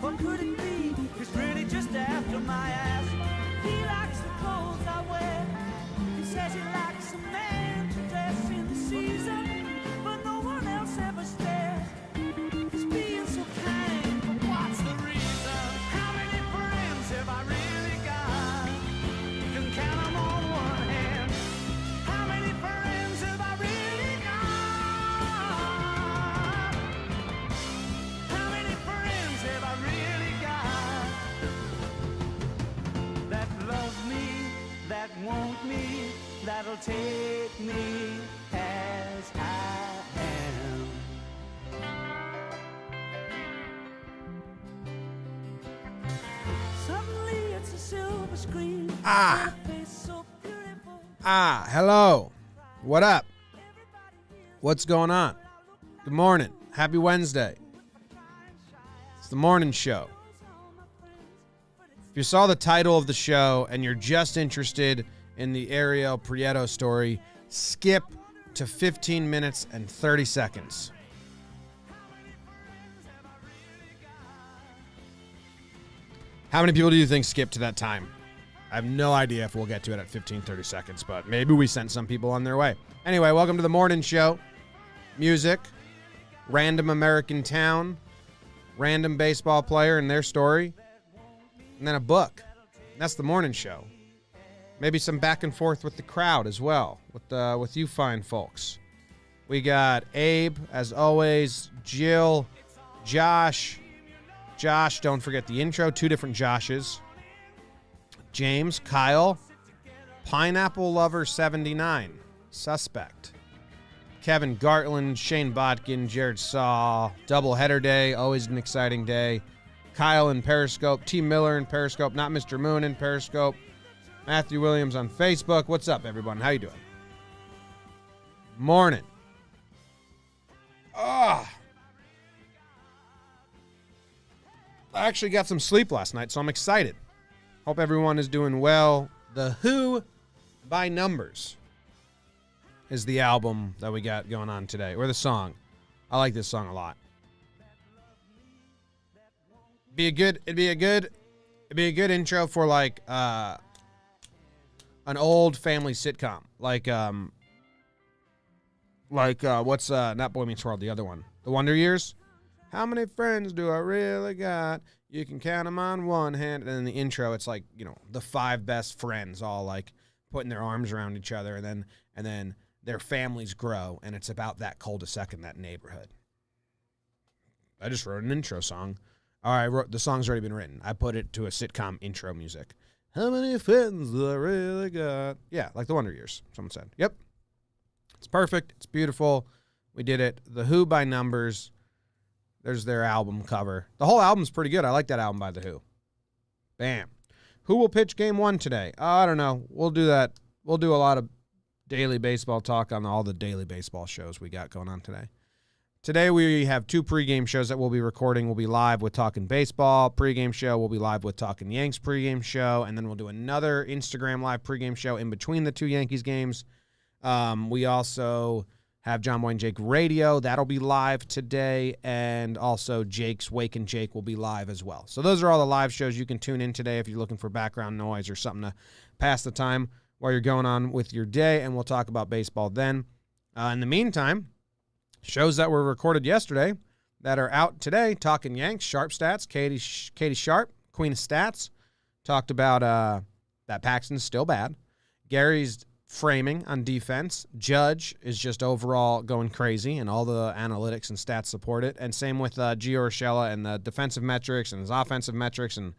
What could it be? It's really just after my ass. He likes the clothes I wear. He says he likes a man to dress in season, but no one else ever stares. He's being so kind, but what's the reason? How many friends have I really got? You can count them on one hand. How many friends have I really got? How many friends have I really got? That love me, that want me, that'll take me as I am. Suddenly it's a silver screen. Ah. Her face so beautiful. Hello. What up? What's going on? Good morning. Happy Wednesday. It's the morning show. If you saw the title of the show and you're just interested in the Ariel Prieto story, skip to 15 minutes and 30 seconds. How many people do you think skipped to that time? I have no idea if we'll get to it at 30 seconds, but maybe we sent some people on their way. Anyway, welcome to the morning show. Music, random American town, random baseball player and their story, and then a book. That's the morning show. Maybe some back and forth with the crowd as well, with you fine folks. We got Abe, as always, Jill, Josh, don't forget the intro, 2 different Joshes. James, Kyle, Pineapple Lover 79, Suspect. Kevin Gartland, Shane Botkin, Jared Saw, doubleheader day, always an exciting day. Kyle in Periscope, T. Miller in Periscope, not Mr. Moon in Periscope. Matthew Williams on Facebook. What's up, everyone? How you doing? Morning. I actually got some sleep last night, so I'm excited. Hope everyone is doing well. The Who by Numbers is the album that we got going on today, or the song. I like this song a lot. It'd be a good intro for like an old family sitcom, like what's not Boy Meets World, the other one, The Wonder Years. How many friends do I really got? You can count them on one hand. And then the intro, it's like, you know, the 5 best friends all like putting their arms around each other, and then their families grow, and it's about that cul-de-sac in that neighborhood. I just wrote an intro song. All right, the song's already been written. I put it to a sitcom intro music. How many friends do I really got? Yeah, like The Wonder Years, someone said. Yep. It's perfect. It's beautiful. We did it. The Who by Numbers. There's their album cover. The whole album's pretty good. I like that album by The Who. Bam. Who will pitch game 1 today? I don't know. We'll do that. We'll do a lot of daily baseball talk on all the daily baseball shows we got going on today. Today we have 2 pregame shows that we'll be recording. We'll be live with Talking Baseball pregame show. We'll be live with Talking Yanks pregame show. And then we'll do another Instagram live pregame show in between the 2 Yankees games. We also have John Boy and Jake Radio. That'll be live today. And also Jake's Wake and Jake will be live as well. So those are all the live shows you can tune in today if you're looking for background noise or something to pass the time while you're going on with your day. And we'll talk about baseball then. In the meantime, shows that were recorded yesterday that are out today. Talking Yanks, Sharp Stats, Katie Sharp, Queen of Stats. Talked about that Paxton's still bad. Gary's framing on defense. Judge is just overall going crazy, and all the analytics and stats support it. And same with Gio Urshela and the defensive metrics and his offensive metrics, and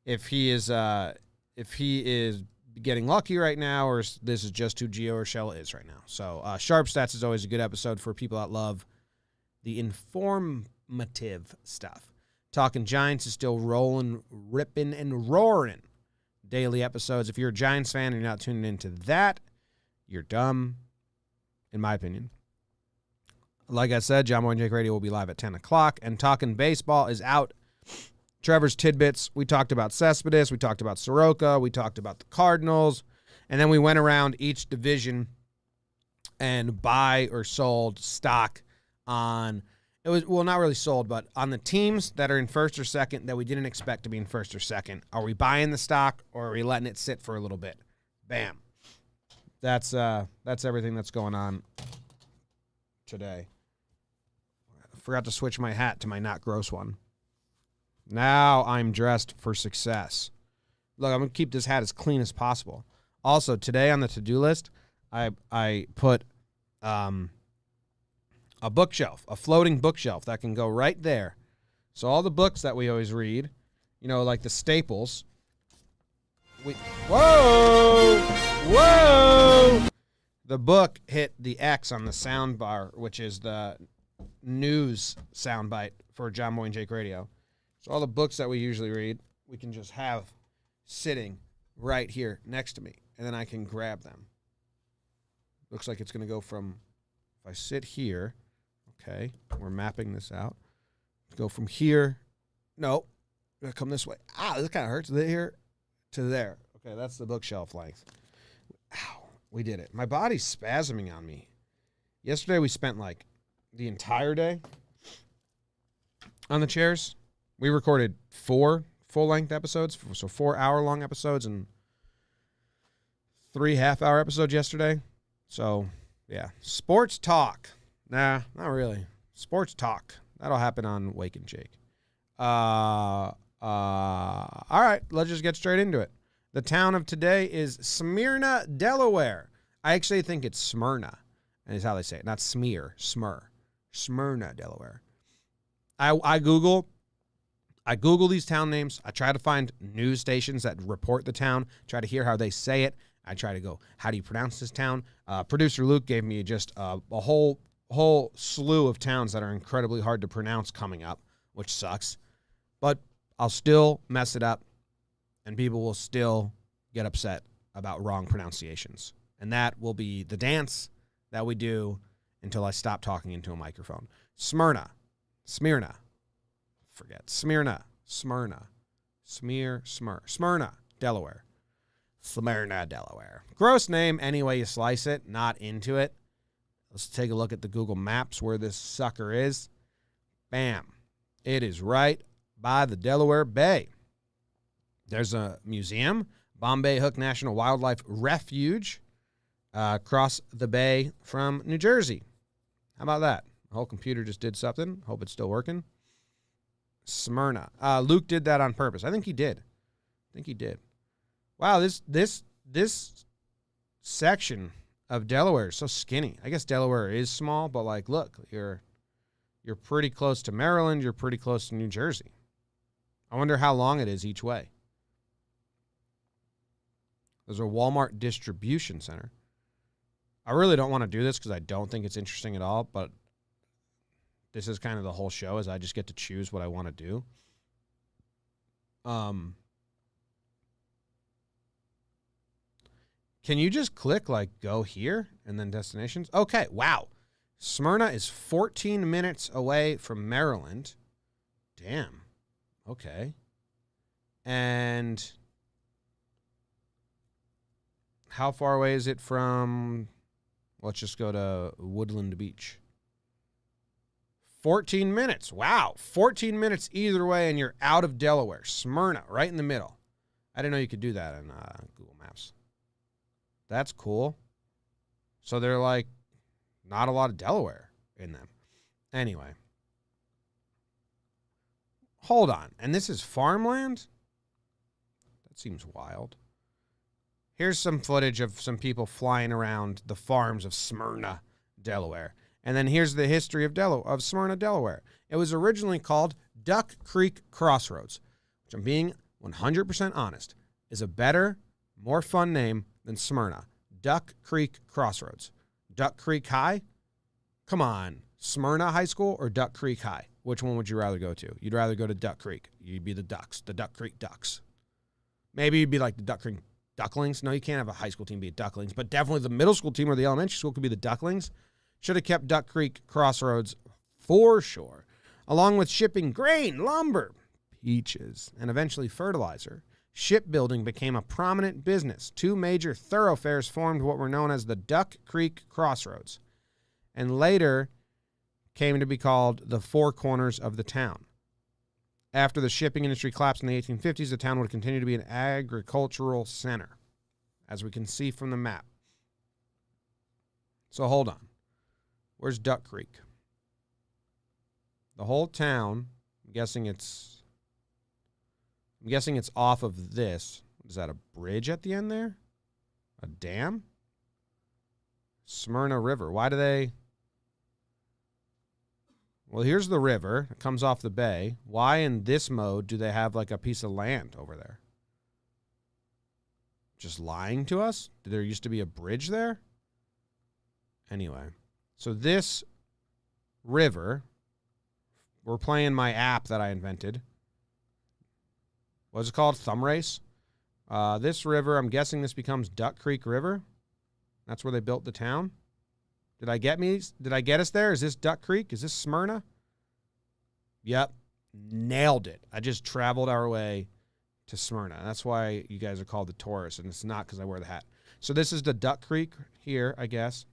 if he is getting lucky right now, or this is just who Gio Urshela is right now. So Sharp Stats is always a good episode for people that love the informative stuff. Talking Giants is still rolling, ripping, and roaring. Daily episodes. If you're a Giants fan and you're not tuning into that, you're dumb, in my opinion. Like I said, John Boy and Jake Radio will be live at 10 o'clock, and Talking Baseball is out. Trevor's Tidbits. We talked about Cespedes. We talked about Soroka. We talked about the Cardinals. And then we went around each division and buy or sold stock on It was, well, not really sold, but on the teams that are in first or second that we didn't expect to be in first or second, are we buying the stock or are we letting it sit for a little bit? Bam. That's everything that's going on today. I forgot to switch my hat to my not gross one. Now I'm dressed for success. Look, I'm going to keep this hat as clean as possible. Also, today on the to-do list, I put a bookshelf, a floating bookshelf that can go right there. So all the books that we always read, you know, like the staples. Whoa! The book hit the X on the sound bar, which is the news soundbite for John Boy and Jake Radio. So all the books that we usually read, we can just have sitting right here next to me, and then I can grab them. Looks like it's going to go from, if I sit here, okay, we're mapping this out. Go from here. No, gonna come this way. This kind of hurts. Here to there. Okay, that's the bookshelf length. Ow, we did it. My body's spasming on me. Yesterday we spent like the entire day on the chairs. We recorded 4 full-length episodes, so 4-hour-long episodes and 3 half-hour episodes yesterday. So, yeah. Sports talk. Nah, not really. Sports talk. That'll happen on Wake and Jake. All right, let's just get straight into it. The town of today is Smyrna, Delaware. I actually think it's Smyrna, and is how they say it, not Smear, Smyrna, Delaware. I Google these town names. I try to find news stations that report the town, try to hear how they say it. I try to go, how do you pronounce this town? Producer Luke gave me just a whole slew of towns that are incredibly hard to pronounce coming up, which sucks. But I'll still mess it up, and people will still get upset about wrong pronunciations. And that will be the dance that we do until I stop talking into a microphone. Smyrna, Delaware. Smyrna, Delaware. Gross name any way you slice it, not into it. Let's take a look at the Google Maps where this sucker is. Bam. It is right by the Delaware Bay. There's a museum, Bombay Hook National Wildlife Refuge, across the bay from New Jersey. How about that? The whole computer just did something. Hope it's still working. Smyrna. Luke did that on purpose. I think he did. Wow, this section of Delaware is so skinny. I guess Delaware is small, but like, look, you're pretty close to Maryland. You're pretty close to New Jersey. I wonder how long it is each way. There's a Walmart distribution center. I really don't want to do this because I don't think it's interesting at all, but this is kind of the whole show, is I just get to choose what I want to do. Can you just click, like, go here and then destinations? Okay, wow. Smyrna is 14 minutes away from Maryland. Damn. Okay. And how far away is it from, let's just go to Woodland Beach. 14 minutes. Wow. 14 minutes either way, and you're out of Delaware. Smyrna, right in the middle. I didn't know you could do that in Google Maps. That's cool. So they're like, not a lot of Delaware in them. Anyway. Hold on. And this is farmland? That seems wild. Here's some footage of some people flying around the farms of Smyrna, Delaware. And then here's the history of Smyrna, Delaware. It was originally called Duck Creek Crossroads, which, I'm being 100% honest, is a better, more fun name than Smyrna. Duck Creek Crossroads. Duck Creek High? Come on. Smyrna High School or Duck Creek High? Which one would you rather go to? You'd rather go to Duck Creek. You'd be the Ducks, the Duck Creek Ducks. Maybe you'd be like the Duck Creek Ducklings. No, you can't have a high school team be a Ducklings, but definitely the middle school team or the elementary school could be the Ducklings. Should have kept Duck Creek Crossroads for sure. Along with shipping grain, lumber, peaches, and eventually fertilizer, shipbuilding became a prominent business. 2 major thoroughfares formed what were known as the Duck Creek Crossroads. And later came to be called the Four Corners of the town. After the shipping industry collapsed in the 1850s, the town would continue to be an agricultural center, as we can see from the map. So hold on. Where's Duck Creek? The whole town, I'm guessing it's off of this. Is that a bridge at the end there? A dam? Smyrna River. Why do they... Well, here's the river. It comes off the bay. Why in this mode do they have like a piece of land over there? Just lying to us? Did there used to be a bridge there? Anyway, so this river, we're playing my app that I invented. What's it called? Thumb Race? This river, I'm guessing this becomes Duck Creek River. That's where they built the town. Did I get us there? Is this Duck Creek? Is this Smyrna? Yep. Nailed it. I just traveled our way to Smyrna. That's why you guys are called the tourists, and it's not because I wear the hat. So this is the Duck Creek here, I guess.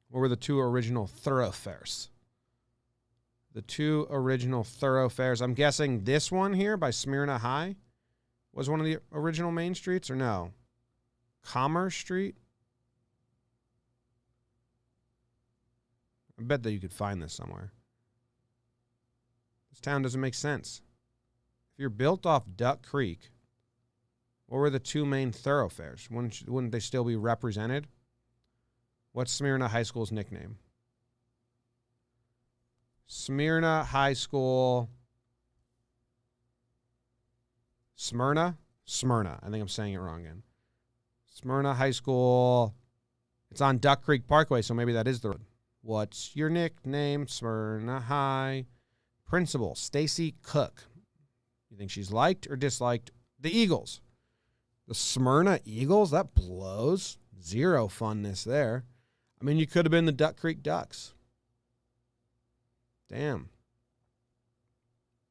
What were the two original thoroughfares? The two original thoroughfares. I'm guessing this one here by Smyrna High was one of the original main streets, or no? Commerce Street? I bet that you could find this somewhere. This town doesn't make sense. If you're built off Duck Creek, what were the two main thoroughfares? Wouldn't they still be represented? What's Smyrna High School's nickname? Smyrna High School. Smyrna? Smyrna. I think I'm saying it wrong again. Smyrna High School. It's on Duck Creek Parkway, so maybe that is the road. What's your nickname? Smyrna High. Principal, Stacy Cook. You think she's liked or disliked? The Eagles. The Smyrna Eagles? That blows. Zero funness there. I mean, you could have been the Duck Creek Ducks. Damn.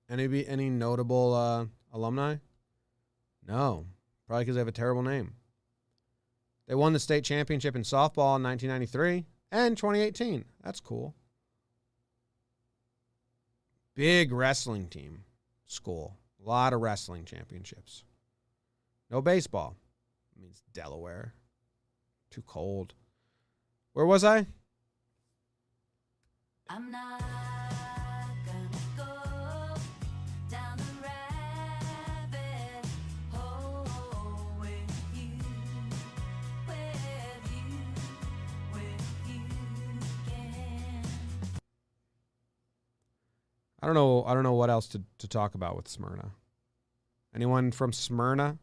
Any notable alumni? No. Probably because they have a terrible name. They won the state championship in softball in 1993 and 2018. That's cool. Big wrestling team. School. A lot of wrestling championships. No baseball. It means Delaware. Too cold. Where was I? I'm not gonna go down the rabbit hole with you again. I don't know what else to talk about with Smyrna. Anyone from Smyrna?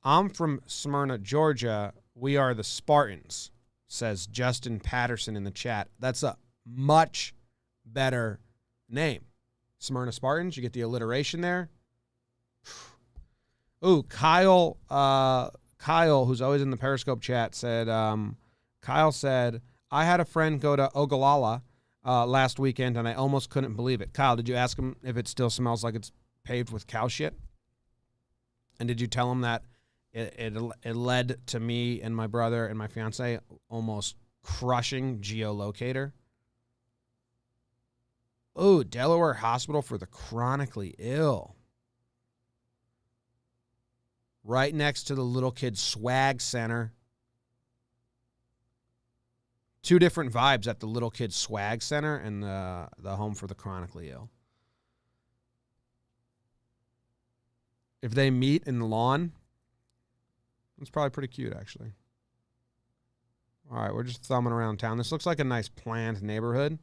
I'm from Smyrna, Georgia. We are the Spartans, says Justin Patterson in the chat. That's a much better name. Smyrna Spartans. You get the alliteration there. Ooh, Kyle, who's always in the Periscope chat, said, Kyle said, I had a friend go to Ogallala last weekend, and I almost couldn't believe it. Kyle, did you ask him if it still smells like it's paved with cow shit? And did you tell him that it led to me and my brother and my fiance almost crushing geolocator? Oh, Delaware Hospital for the Chronically Ill. Right next to the Little Kids Swag Center. Two different vibes at the Little Kids Swag Center and the Home for the Chronically Ill. If they meet in the lawn, it's probably pretty cute, actually. All right, we're just thumbing around town. This looks like a nice planned neighborhood.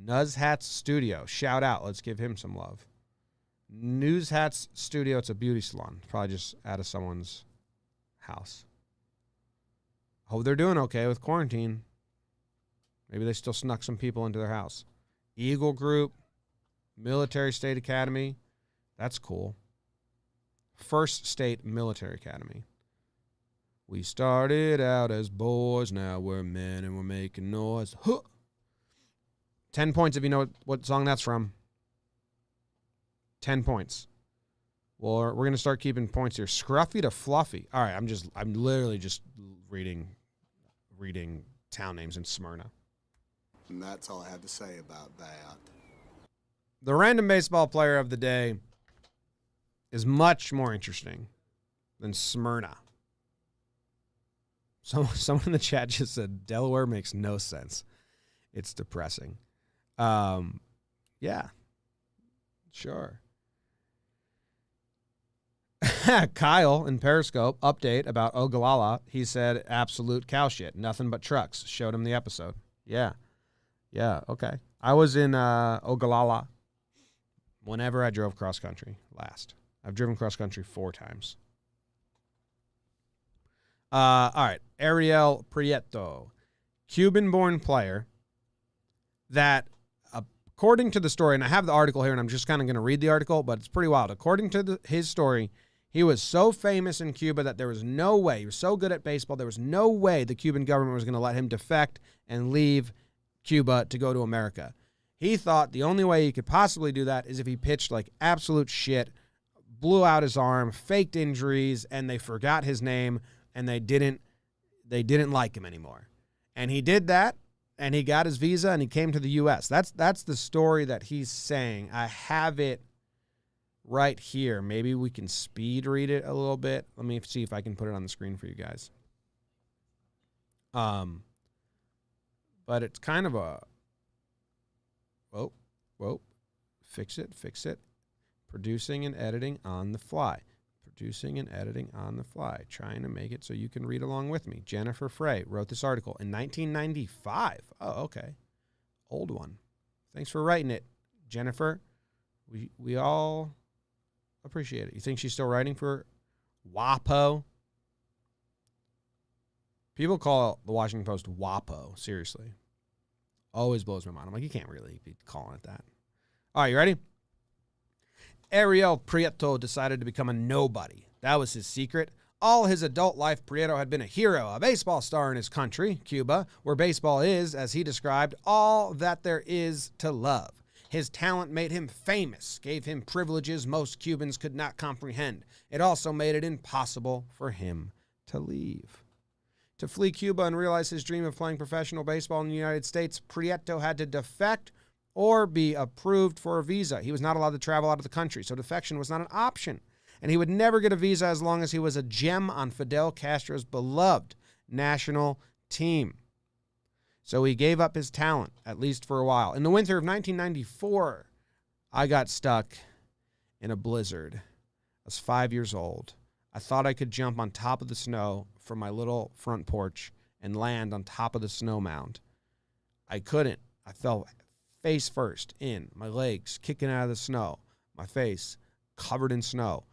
Nuzhat's Studio. Shout out. Let's give him some love. Nuzhat's Studio. It's a beauty salon. Probably just out of someone's house. Hope they're doing okay with quarantine. Maybe they still snuck some people into their house. Eagle Group. Military State Academy. That's cool. First State Military Academy. We started out as boys, now we're men and we're making noise. Huh. 10 points if you know what song that's from. 10 points. Well, we're going to start keeping points here. Scruffy to Fluffy. All right, I'm literally just reading reading town names in Smyrna. And that's all I have to say about that. The random baseball player of the day is much more interesting than Smyrna. Someone in the chat just said Delaware makes no sense. It's depressing. Yeah, sure. Kyle in Periscope update about Ogallala. He said absolute cow shit. Nothing but trucks. Showed him the episode. Yeah, okay. I was in Ogallala whenever I drove cross country last. I've driven cross country 4 times. All right. Ariel Prieto, Cuban-born player that, according to the story, and I have the article here, and I'm just kind of going to read the article, but it's pretty wild. According to his story, he was so famous in Cuba that there was no way, he was so good at baseball, there was no way the Cuban government was going to let him defect and leave Cuba to go to America. He thought the only way he could possibly do that is if he pitched like absolute shit, blew out his arm, faked injuries, and they forgot his name, and they didn't like him anymore. And he did that, and he got his visa, and he came to the U.S. That's the story that he's saying. I have it right here. Maybe we can speed read it a little bit. Let me see if I can put it on the screen for you guys. But it's kind of a... Whoa. Fix it. Producing and editing on the fly. Trying to make it so you can read along with me. Jennifer Frey wrote this article in 1995. Oh, okay. Old one. Thanks for writing it, Jennifer. We all appreciate it. You think she's still writing for WAPO? People call the Washington Post WAPO. Seriously. Always blows my mind. I'm like, you can't really be calling it that. All right, you ready? Ariel Prieto decided to become a nobody. That was his secret. All his adult life, Prieto had been a hero, a baseball star in his country, Cuba, where baseball is, as he described, all that there is to love. His talent made him famous, gave him privileges most Cubans could not comprehend. It also made it impossible for him to leave. To flee Cuba and realize his dream of playing professional baseball in the United States, Prieto had to defect or be approved for a visa. He was not allowed to travel out of the country, so defection was not an option. And he would never get a visa as long as he was a gem on Fidel Castro's beloved national team. So he gave up his talent, at least for a while. In the winter of 1994, I got stuck in a blizzard. I was 5 years old. I thought I could jump on top of the snow from my little front porch and land on top of the snow mound. I couldn't. I fell face first in, my legs kicking out of the snow, my face covered in snow.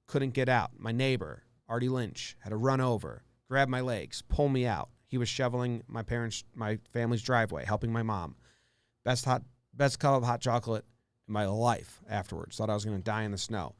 Couldn't get out. My neighbor, Artie Lynch, had to run over, grab my legs, pull me out. He was shoveling my family's driveway, helping my mom. Best cup of hot chocolate in my life afterwards. Thought I was going to die in the snow.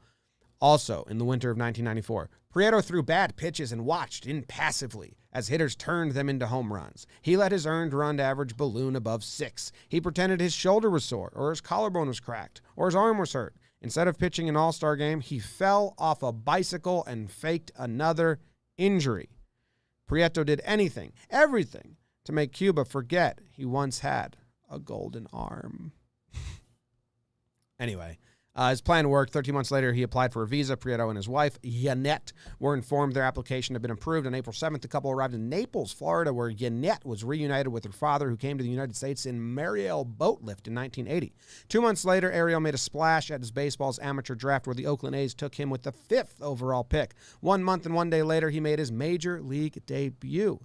Also, in the winter of 1994, Prieto threw bad pitches and watched impassively as hitters turned them into home runs. He let his earned run average balloon above 6. He pretended his shoulder was sore, or his collarbone was cracked, or his arm was hurt. Instead of pitching an all-star game, he fell off a bicycle and faked another injury. Prieto did anything, everything, to make Cuba forget he once had a golden arm. Anyway, his plan worked. 13 months later, he applied for a visa. Prieto and his wife, Yanette, were informed their application had been approved. On April 7th, the couple arrived in Naples, Florida, where Yanette was reunited with her father, who came to the United States in Mariel boat lift in 1980. 2 months later, Ariel made a splash at his baseball's amateur draft, where the Oakland A's took him with the 5th overall pick. 1 month and 1 day later, he made his major league debut.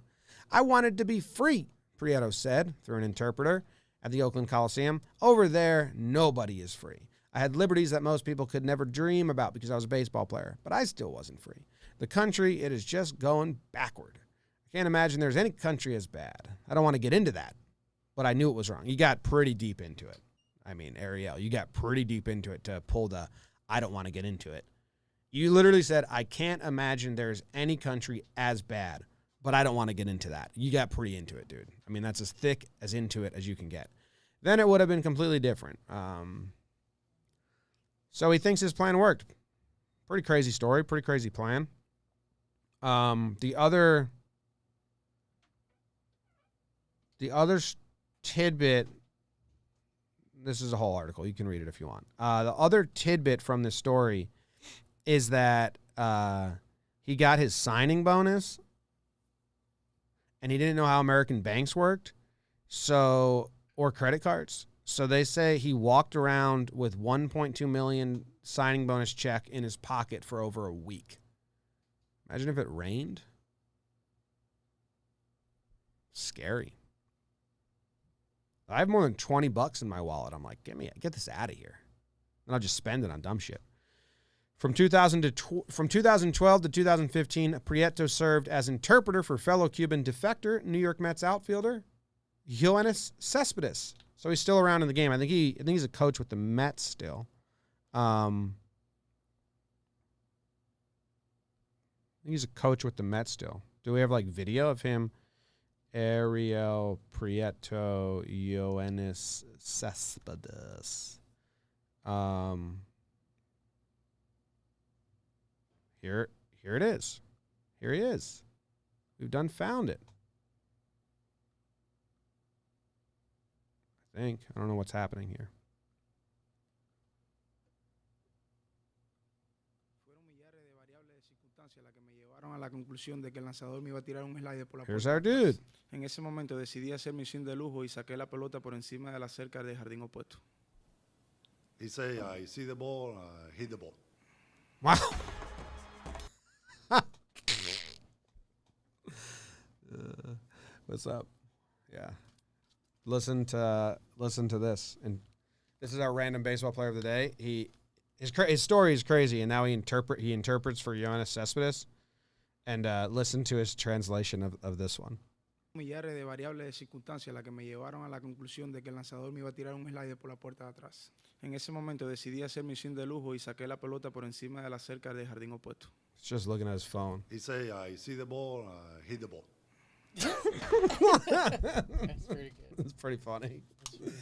I wanted to be free, Prieto said through an interpreter at the Oakland Coliseum. Over there, nobody is free. I had liberties that most people could never dream about because I was a baseball player, but I still wasn't free. The country, it is just going backward. I can't imagine there's any country as bad. I don't want to get into that, but I knew it was wrong. You got pretty deep into it. I mean, Ariel, you got pretty deep into it to pull the, I don't want to get into it. You literally said, I can't imagine there's any country as bad, but I don't want to get into that. You got pretty into it, dude. I mean, that's as thick as into it as you can get. Then it would have been completely different. So he thinks his plan worked. Pretty crazy story, pretty crazy plan. The other The other tidbit, this is a whole article. You can read it if you want. The other tidbit from this story is that he got his signing bonus, and he didn't know how American banks worked, or credit cards. So they say he walked around with $1.2 million signing bonus check in his pocket for over a week. Imagine if it rained. Scary. I have more than $20 in my wallet. I'm like, get this out of here. And I'll just spend it on dumb shit. From 2012 to 2015, Prieto served as interpreter for fellow Cuban defector, New York Mets outfielder Yoenis Cespedes. So he's still around in the game. I think he's a coach with the Mets still. He's a coach with the Mets still. Do we have like video of him? Ariel Prieto, Yoenis Cespedes. Here it is. Here he is. We've done found it. I think. I don't know what's happening here. Here's our dude. En ese momento decidí hacer mi swing de lujo y saqué la pelota por encima de la cerca del jardín opuesto. He say, I see the ball, hit the ball. Wow. What's up? Yeah. Listen to this. And this is our random baseball player of the day. His story is crazy, and now he interprets for Yoenis Cespedes. And listen to his translation of this one. Millares de variables de circunstancias las que me llevaron a la conclusión de que el lanzador me iba a tirar un slider por la puerta de atrás. En ese momento decidí hacer mi swing de lujo y saqué la pelota por encima de la cerca del jardín opuesto. He's just looking at his phone. He say, I see the ball, hit the ball. That's pretty good. It's pretty funny. That's pretty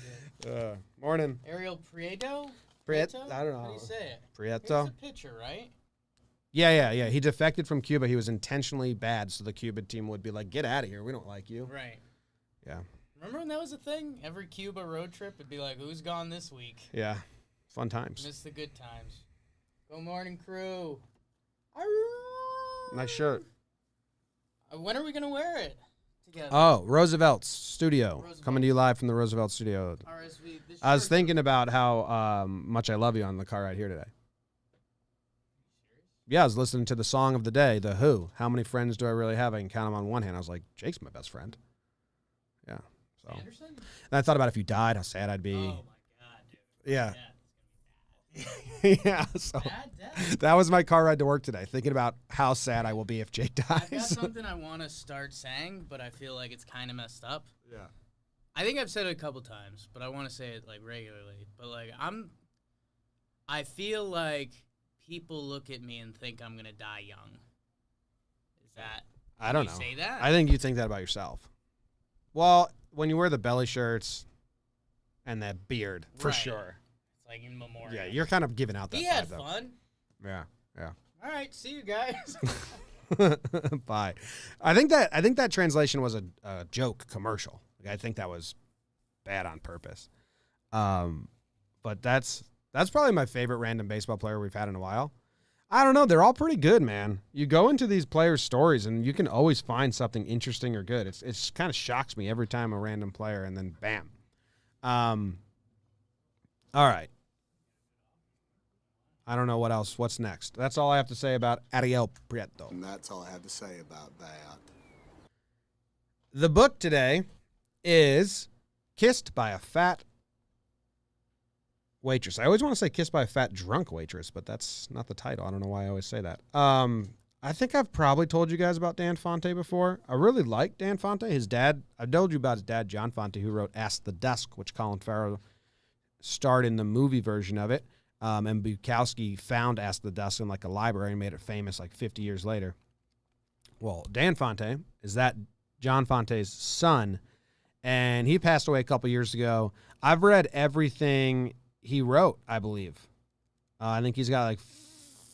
good. Morning. Ariel Prieto? Prieto? I don't know. How do you say it? Prieto? He's a pitcher, right? Yeah. He defected from Cuba. He was intentionally bad, so the Cuban team would be like, get out of here. We don't like you. Right. Yeah. Remember when that was a thing? Every Cuba road trip, it'd be like, who's gone this week? Yeah. Fun times. Miss the good times. Good morning, crew. Nice shirt. When are we going to wear it together? Oh, Roosevelt's studio. Roosevelt. Coming to you live from the Roosevelt studio. RSV. This I was shirt- thinking about how much I love you on the car ride here today. Yeah, I was listening to the song of the day, The Who. How many friends do I really have? I can count them on one hand. I was like, Jake's my best friend. Yeah. So. Anderson? And I thought about if you died, how sad I'd be. Oh, my God, dude. Yeah. Yeah, Yeah. So bad death. that was my car ride to work today, thinking about how sad I will be if Jake I've got dies. something I want to start saying, but I feel like it's kind of messed up. Yeah. I think I've said it a couple times, but I want to say it like regularly. But like I feel like people look at me and think I'm gonna die young. Is that? I don't you know. say that? I think you think that about yourself. Well, when you wear the belly shirts and that beard, for Right. sure. It's like in memoriam. Yeah, you're kind of giving out that He had vibe, though. fun. Yeah. All right, see you guys. Bye. I think that translation was a joke commercial. Like, I think that was bad on purpose. But that's probably my favorite random baseball player we've had in a while. I don't know. They're all pretty good, man. You go into these players' stories and you can always find something interesting or good. It's kind of shocks me every time a random player and then bam. All right. I don't know what else. What's next? That's all I have to say about Ariel Prieto. And that's all I have to say about that. The book today is Kissed by a Fat Waitress. I always want to say Kissed by a Fat Drunk Waitress, but that's not the title. I don't know why I always say that. I think I've probably told you guys about Dan Fante before. I really like Dan Fante. His dad, I told you about his dad, John Fante, who wrote Ask the Desk, which Colin Farrell starred in the movie version of it. And Bukowski found Ask the Desk in like a library and made it famous like 50 years later. Well, Dan Fante is that John Fante's son, and he passed away a couple years ago. I've read everything he wrote, I believe. I think he's got like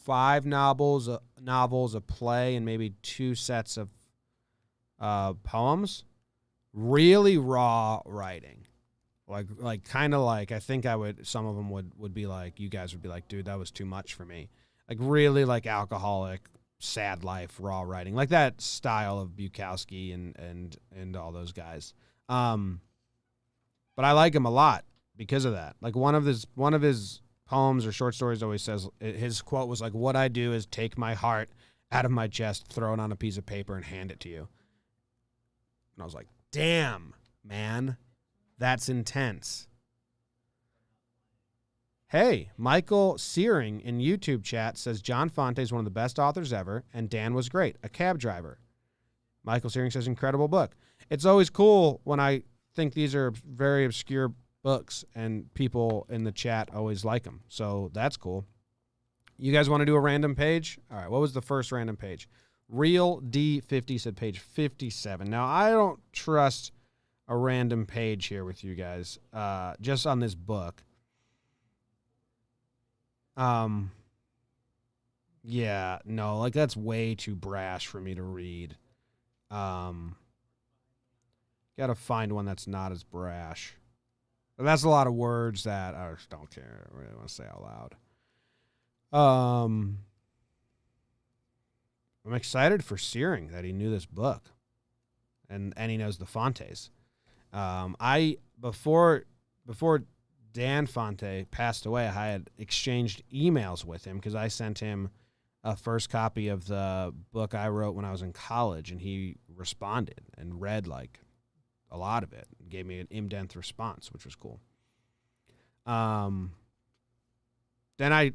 5 novels, a play, and maybe 2 sets of poems. really raw writing. Like kind of like, I think some of them would be like, you guys would be like, dude, that was too much for me. Like really like alcoholic, sad life, raw writing, like that style of Bukowski and all those guys. But I like him a lot because of that. Like one of his poems or short stories always says, his quote was like, what I do is take my heart out of my chest, throw it on a piece of paper and hand it to you. And I was like, damn, man, that's intense. Hey, Michael Searing in YouTube chat says John Fante is one of the best authors ever, and Dan was great, a cab driver. Michael Searing says incredible book. It's always cool when I think these are very obscure books, and people in the chat always like them. So that's cool. You guys want to do a random page? All right, what was the first random page? Real D50 said page 57. Now, I don't trust a random page here with you guys, just on this book. Yeah, no, like that's way too brash for me to read. Gotta find one that's not as brash. But that's a lot of words that I just don't care. I really want to say out loud. I'm excited for Searing that he knew this book, and he knows the Fantes. Before Dan Fante passed away, I had exchanged emails with him because I sent him a first copy of the book I wrote when I was in college, and he responded and read like a lot of it and gave me an in-depth response, which was cool. Then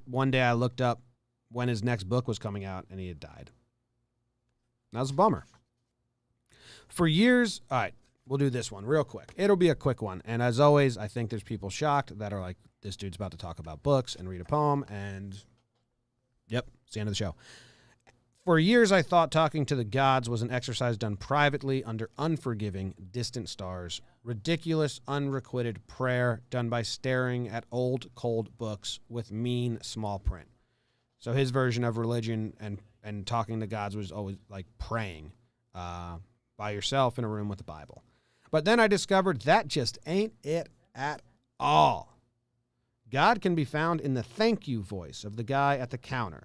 one day I looked up when his next book was coming out, and he had died. That was a bummer. For years, all right, we'll do this one real quick. It'll be a quick one. And as always, I think there's people shocked that are like, this dude's about to talk about books and read a poem, and yep, it's the end of the show. For years, I thought talking to the gods was an exercise done privately under unforgiving, distant stars, ridiculous, unrequited prayer done by staring at old, cold books with mean small print. So his version of religion and talking to gods was always like praying by yourself in a room with the Bible. But then I discovered that just ain't it at all. God can be found in the thank you voice of the guy at the counter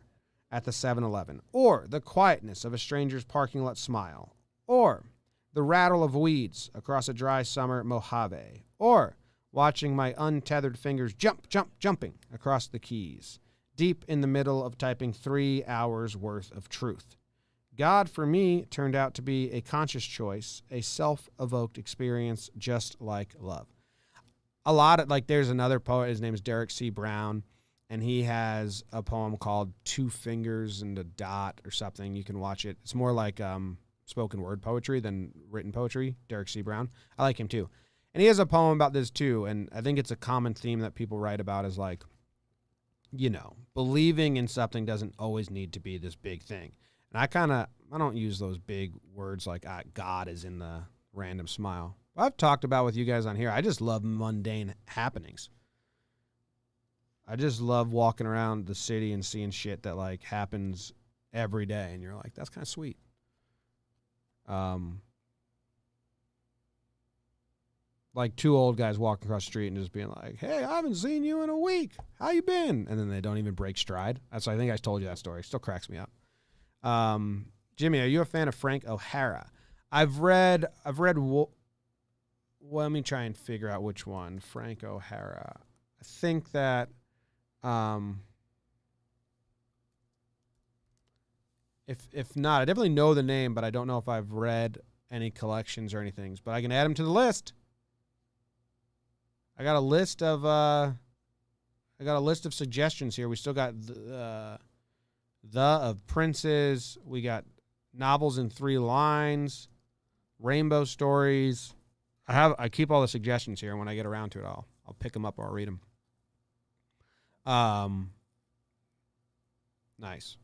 at the 7-Eleven, or the quietness of a stranger's parking lot smile, or the rattle of weeds across a dry summer Mojave, or watching my untethered fingers jumping across the keys, deep in the middle of typing 3 hours worth of truth. God, for me, turned out to be a conscious choice, a self-evoked experience, just like love. A lot of, like, there's another poet, his name is Derek C. Brown, and he has a poem called 2 Fingers and a Dot or something. You can watch it. It's more like spoken word poetry than written poetry, Derek C. Brown. I like him too. And he has a poem about this too, and I think it's a common theme that people write about is like, you know, believing in something doesn't always need to be this big thing. And I don't use those big words like God is in the random smile. I've talked about with you guys on here, I just love mundane happenings. I just love walking around the city and seeing shit that like happens every day, and you're like, that's kind of sweet. Like 2 old guys walking across the street and just being like, hey, I haven't seen you in a week. How you been? And then they don't even break stride. I think I told you that story. It still cracks me up. Jimmy, are you a fan of Frank O'Hara? I've read. Well, let me try and figure out which one. Frank O'Hara. I think that. If not, I definitely know the name, but I don't know if I've read any collections or anything. But I can add him to the list. I got a list of suggestions here. We still got the of Princes. We got novels in 3 lines, rainbow stories. I keep all the suggestions here, and when I get around to it, I'll pick them up or I'll read them. Nice.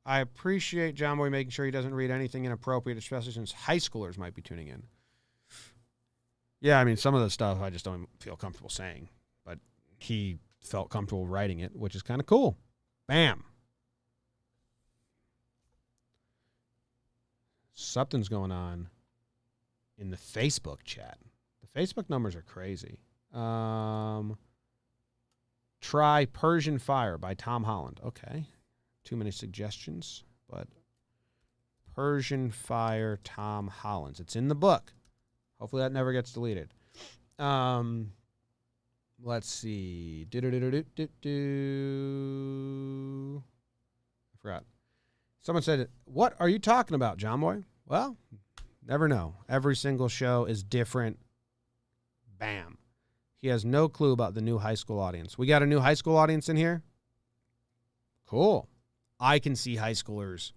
I appreciate John Boy making sure he doesn't read anything inappropriate, especially since high schoolers might be tuning in. Yeah, I mean, some of the stuff I just don't feel comfortable saying, but he felt comfortable writing it, which is kind of cool. Bam. Something's going on in the Facebook chat. The Facebook numbers are crazy. Try Persian Fire by Tom Holland. Okay. Too many suggestions, but Persian Fire, Tom Holland. It's in the book. Hopefully that never gets deleted. Let's see. I forgot. Someone said, "What are you talking about, John Boy?" Well, never know. Every single show is different. Bam. He has no clue about the new high school audience. We got a new high school audience in here? Cool. I can see high schoolers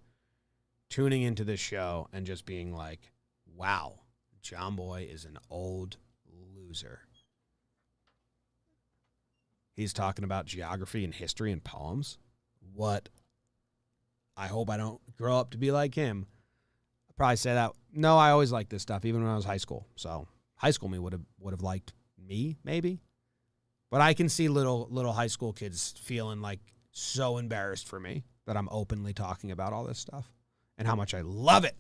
tuning into this show and just being like, wow, John Boy is an old loser. He's talking about geography and history and poems. What? I hope I don't grow up to be like him. I'd probably say that. No, I always liked this stuff, even when I was high school. So high school me would have liked me, maybe. But I can see little high school kids feeling like so embarrassed for me that I'm openly talking about all this stuff and how much I love it.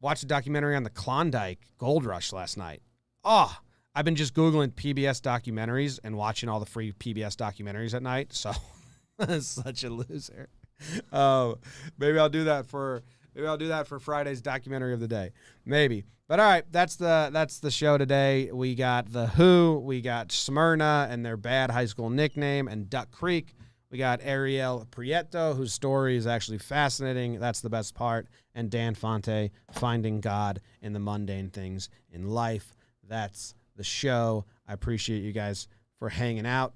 Watched a documentary on the Klondike Gold Rush last night. Oh, I've been just Googling PBS documentaries and watching all the free PBS documentaries at night. So such a loser. Maybe I'll do that for Friday's documentary of the day. Maybe. But all right, that's the show today. We got The Who, we got Smyrna and their bad high school nickname, and Duck Creek. We got Ariel Prieto, whose story is actually fascinating. That's the best part. And Dan Fante, finding God in the mundane things in life. That's the show. I appreciate you guys for hanging out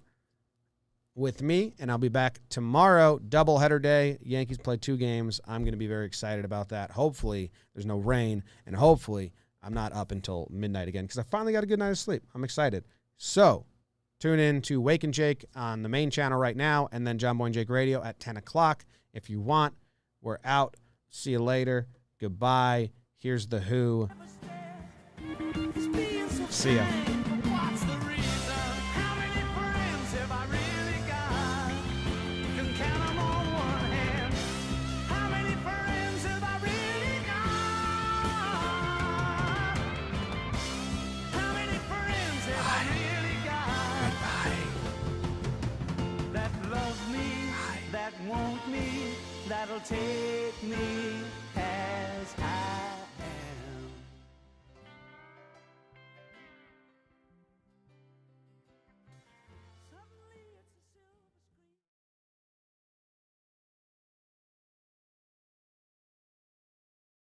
with me, and I'll be back tomorrow. Doubleheader day. Yankees play 2 games. I'm going to be very excited about that. Hopefully there's no rain, and hopefully I'm not up until midnight again because I finally got a good night of sleep. I'm excited. So tune in to Wake and Jake on the main channel right now, and then John Boy and Jake Radio at 10 o'clock if you want. We're out. See you later. Goodbye. Here's The Who. See ya. What's the reason? How many friends have I really got? Can count 'em on one hand. How many friends have I really got? How many friends have I really got? That love me, that want me, that'll take me